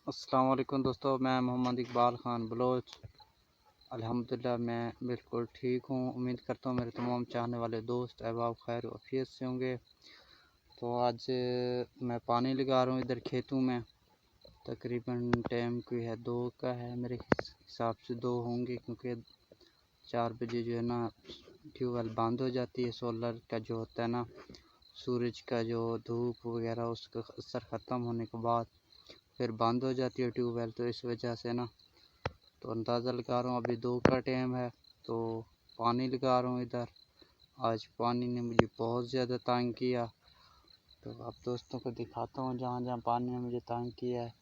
अस्सलाम वालेकुम दोस्तों, मैं मोहम्मद इकबाल ख़ान बलोच। अल्हम्दुलिल्लाह मैं बिल्कुल ठीक हूँ। उम्मीद करता हूँ मेरे तमाम चाहने वाले दोस्त अहबाब खैर आफियत से होंगे। तो आज मैं पानी लगा रहा हूँ इधर खेतों में। तकरीबन टाइम कोई है 2 का है, मेरे हिसाब से 2 होंगे, क्योंकि 4 बजे जो है ना ट्यूबवेल बंद हो जाती है। सोलर का जो होता है ना, सूरज का जो धूप वगैरह उसका असर ख़त्म होने के बाद फिर बंद हो जाती है ट्यूबवेल। तो इस वजह से ना तो अंदाज़ा लगा रहा हूँ, अभी 2 का टाइम है तो पानी लगा रहा हूँ इधर। आज पानी ने मुझे बहुत ज़्यादा तंग किया, तो अब दोस्तों को दिखाता हूँ जहाँ जहाँ पानी ने मुझे तंग किया है।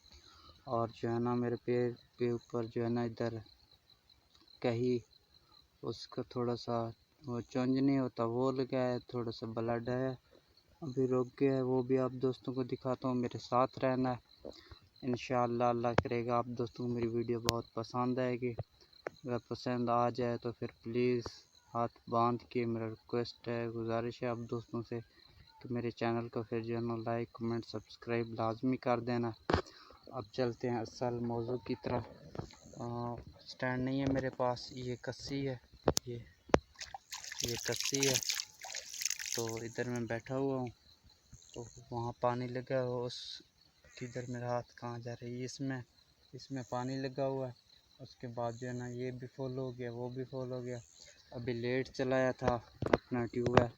और जो है ना मेरे पैर के ऊपर जो है ना इधर कहीं उसका थोड़ा सा वो चुंज नहीं होता वो लगा है, थोड़ा सा ब्लड है, अभी रुक गया है। वो भी आप दोस्तों को दिखाता हूँ, मेरे साथ रहना है। इंशाअल्लाह अल्लाह करेगा आप दोस्तों को मेरी वीडियो बहुत पसंद आएगी। अगर पसंद आ जाए तो फिर प्लीज़ हाथ बांध के मेरा रिक्वेस्ट है, गुजारिश है आप दोस्तों से कि मेरे चैनल को फिर जो है ना लाइक कमेंट सब्सक्राइब लाजमी कर देना। अब चलते हैं असल मौजू की तरफ। स्टैंड नहीं है मेरे पास, ये कस्सी है, ये कस्सी है। तो इधर मैं बैठा हुआ हूँ, तो वहाँ पानी लगा हुआ, उस किधर मेरा हाथ कहाँ जा रही है, इसमें पानी लगा हुआ है। उसके बाद जो है ना ये भी फुल हो गया, वो भी फुल हो गया। अभी लेट चलाया था अपना ट्यूबवेल,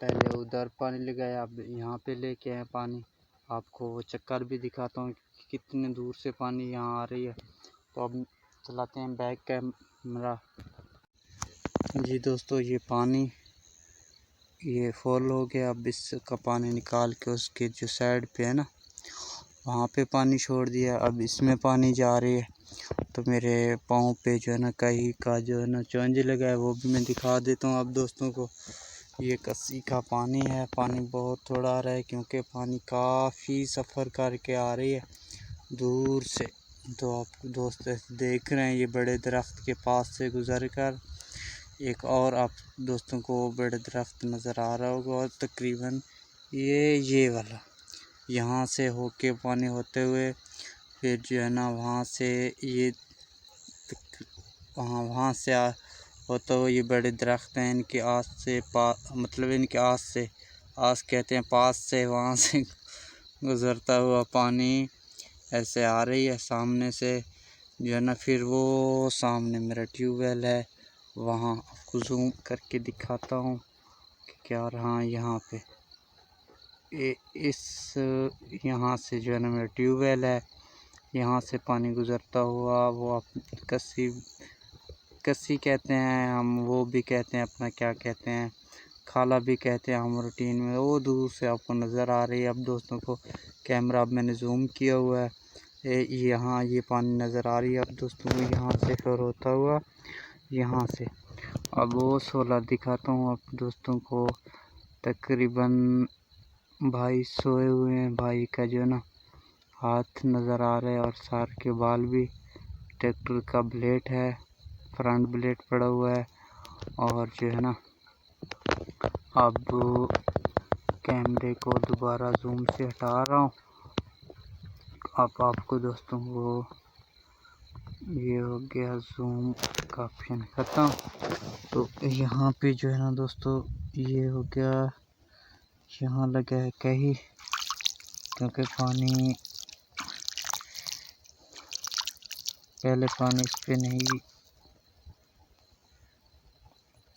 पहले उधर पानी लगाया, अब यहाँ पे लेके आए पानी। आपको वो चक्कर भी दिखाता हूँ कि कितने दूर से पानी यहाँ आ रही है। तो अब चलाते हैं बैक कैमरा। जी दोस्तों, ये पानी ये फुल हो गया। अब इसका पानी निकाल के उसके जो साइड पे है ना वहाँ पे पानी छोड़ दिया। अब इसमें पानी जा रही है। तो मेरे पाँव पे जो है ना कहीं का जो है ना चुंझ लगा है, वो भी मैं दिखा देता हूँ आप दोस्तों को। ये कस्सी का पानी है, पानी बहुत थोड़ा आ रहा है क्योंकि पानी काफ़ी सफ़र करके आ रही है दूर से। तो आप दोस्त देख रहे हैं ये बड़े दरख्त के पास से गुजर कर एक और आप दोस्तों को बड़े दरख्त नज़र आ रहा होगा, और तकरीबन ये वाला यहाँ से होके पानी होते हुए फिर जो है ना वहाँ से ये वहाँ से होता हुआ ये बड़े दरख्त हैं, इनके आस से मतलब इनके आस कहते हैं पास से, वहाँ से गुज़रता हुआ पानी ऐसे आ रही है सामने से जो है ना। फिर वो सामने मेरा ट्यूबवेल है, वहाँ आपको जूम करके दिखाता हूँ कि क्या रहा यहाँ पे इस यहाँ से जो है ना मेरा ट्यूबवेल है, यहाँ से पानी गुज़रता हुआ वो आप कस्सी कहते हैं हम, वो भी कहते हैं अपना क्या कहते हैं खाला भी कहते हैं हम रूटीन में। वो दूर से आपको नज़र आ रही है। अब दोस्तों को कैमरा अब मैंने जूम किया हुआ है, यहाँ ये पानी नज़र आ रही है अब दोस्तों को, यहाँ से फिर होता हुआ यहाँ से। अब वो सोलर दिखाता हूँ आप दोस्तों को। तकरीबन भाई सोए हुए हैं, भाई का जो है ना हाथ नज़र आ रहा है और सर के बाल भी। ट्रैक्टर का ब्लेड है, फ्रंट ब्लेड पड़ा हुआ है। और जो है ना अब कैमरे को दोबारा जूम से हटा रहा हूँ। अब आपको दोस्तों को ये हो गया जूम का ऑप्शन ख़त्म। तो यहाँ पे जो है ना दोस्तों ये हो गया, यहाँ लगा है कहीं, क्योंकि पानी पहले पानी इस पे नहीं,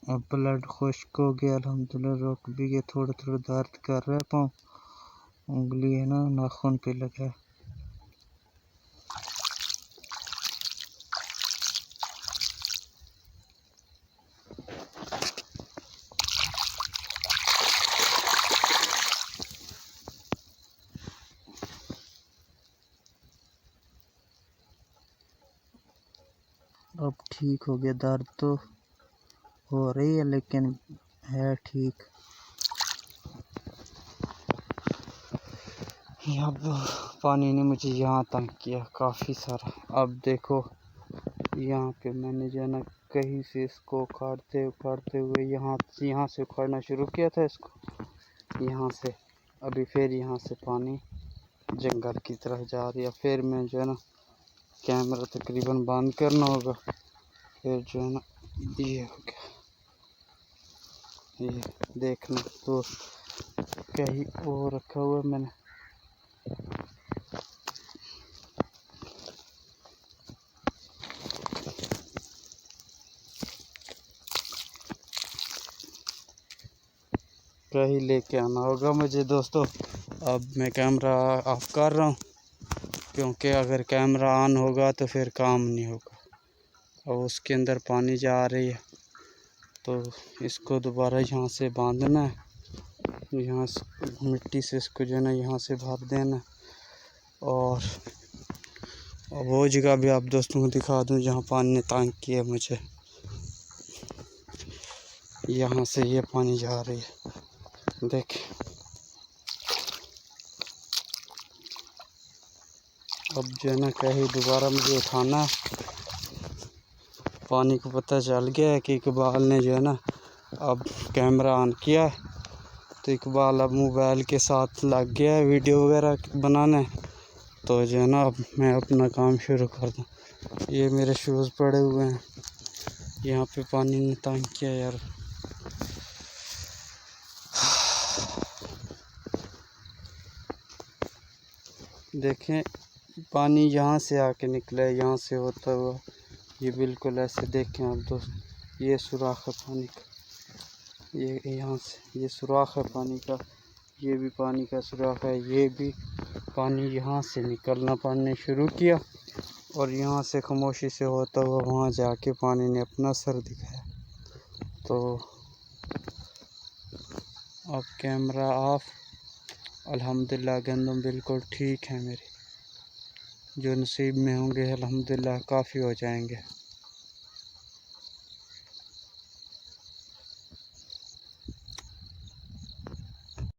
अब ब्लड खुश्क हो गया अल्हम्दुलिल्लाह, रुक भी गया, थोड़ा थोड़ा दर्द कर रहा है पाँव, उंगली है ना नाखून पे लगा है। अब ठीक हो गया, दर्द तो हो रही है लेकिन है ठीक। अब पानी ने मुझे यहाँ तंग किया काफ़ी सारा। अब देखो यहाँ पे मैंने जो है ना कहीं से इसको उखाड़ते हुए यहाँ से उखाड़ना शुरू किया था इसको, यहाँ से। अभी फिर यहाँ से पानी जंगल की तरफ जा रही है। फिर मैं जो है ना कैमरा तकरीबन बंद करना होगा। फिर जो है ना ये हो गया, ये देखना तो कहीं वो रखा हुआ है मैंने। कहीं लेके आना होगा मुझे दोस्तों। अब मैं कैमरा ऑफ कर रहा हूँ, क्योंकि अगर कैमरा ऑन होगा तो फिर काम नहीं होगा। अब उसके अंदर पानी जा रही है, तो इसको दोबारा यहाँ से बांधना है, यहाँ से मिट्टी से इसको जो है ना यहाँ से भर देना। और वो जगह भी आप दोस्तों को दिखा दूँ जहाँ पानी ने तंग किया मुझे। यहाँ से ये पानी जा रही है, देख। अब जो है ना कहीं दोबारा मुझे उठाना है। पानी को पता चल गया है कि इकबाल ने जो है ना अब कैमरा ऑन किया है, तो इकबाल अब मोबाइल के साथ लग गया है वीडियो वगैरह बनाने। तो जो है ना अब मैं अपना काम शुरू कर दूँ। ये मेरे शूज़ पड़े हुए हैं, यहाँ पे पानी ने तंग किया यार। देखें पानी यहाँ से आके निकला है, यहाँ से होता हुआ ये बिल्कुल ऐसे देखें आप दोस्त। ये सुराख है पानी का, ये यहाँ से ये सुराख है पानी का, ये भी पानी का सुराख है। ये भी पानी यहाँ से निकलना पड़ने शुरू किया और यहाँ से खामोशी से होता हुआ वहाँ जाके पानी ने अपना सर दिखाया। तो अब कैमरा ऑफ। अल्हम्दुलिल्लाह गंदम बिल्कुल ठीक है मेरे, जो नसीब में होंगे अल्हम्दुलिल्लाह काफ़ी हो जाएंगे।